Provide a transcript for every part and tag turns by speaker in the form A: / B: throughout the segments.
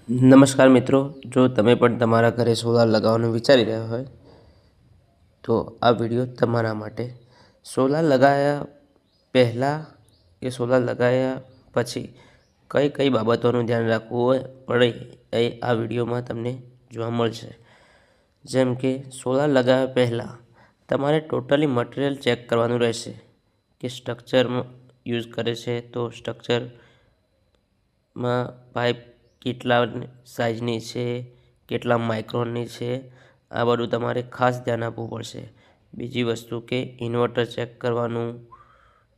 A: નમસ્કાર મિત્રો, જો તમે પણ તમારા ઘરે સોલાર લગાવવાનું વિચારી રહ્યા હોય તો આ વિડીયો તમારા માટે. સોલાર લગાવ્યા પહેલાં કે સોલાર લગાવ્યા પછી કઈ કઈ બાબતોનું ધ્યાન રાખવું પડે એ આ વિડીયોમાં તમને જોવા મળશે. જેમ કે સોલાર લગાવ્યા પહેલાં તમારે ટોટલી મટીરિયલ ચેક કરવાનું રહેશે કે સ્ટ્રક્ચરમાં યુઝ કરે છે તો સ્ટ્રક્ચરમાં પાઇપ કેટલા સાઇઝની છે, કેટલા માઇક્રોનની છે, આ બધું તમારે ખાસ ધ્યાન આપવું પડશે. બીજી વસ્તુ કે ઇન્વર્ટર ચેક કરવાનું,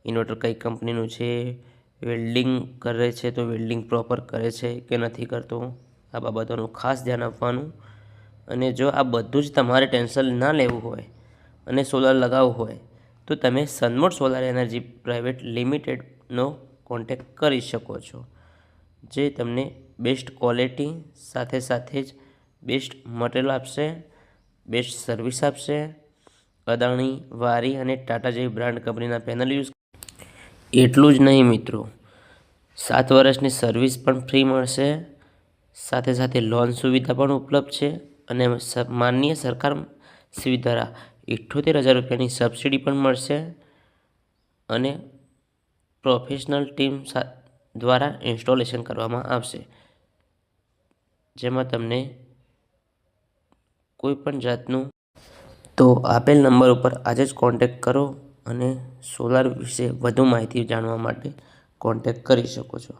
A: ઇન્વર્ટર કઈ કંપનીનું છે, વેલ્ડિંગ કરે છે તો વેલ્ડિંગ પ્રોપર કરે છે કે નથી કરતો, આ બાબતોનું ખાસ ધ્યાન આપવાનું. અને જો આ બધું જ તમારે ટેન્શન ના લેવું હોય અને સોલાર લગાવવું હોય તો તમે સનમોડ સોલાર એનર્જી પ્રાઇવેટ લિમિટેડનો કોન્ટેક્ટ કરી શકો છો, જે તમને બેસ્ટ ક્વોલિટી સાથે સાથે જ બેસ્ટ મટીરિયલ આપશે, બેસ્ટ સર્વિસ આપશે. અદાણી, વારી અને ટાટા જેવી બ્રાન્ડ કંપનીના પેનલ યુઝ. એટલું જ નહીં મિત્રો, 7 વર્ષની સર્વિસ પણ ફ્રી મળશે. સાથે સાથે લોન સુવિધા પણ ઉપલબ્ધ છે અને માનનીય સરકાર શ્રી દ્વારા 78,000 રૂપિયાની સબસિડી પણ મળશે અને પ્રોફેશનલ ટીમ દ્વારા ઇન્સ્ટોલેશન કરવામાં આવશે, જેમાં તમને કોઈ પણ જાતનું. તો આપેલ નંબર ઉપર આજે જ કોન્ટેક્ટ કરો અને સોલાર વિશે વધુ માહિતી જાણવા માટે કોન્ટેક્ટ કરી શકો છો.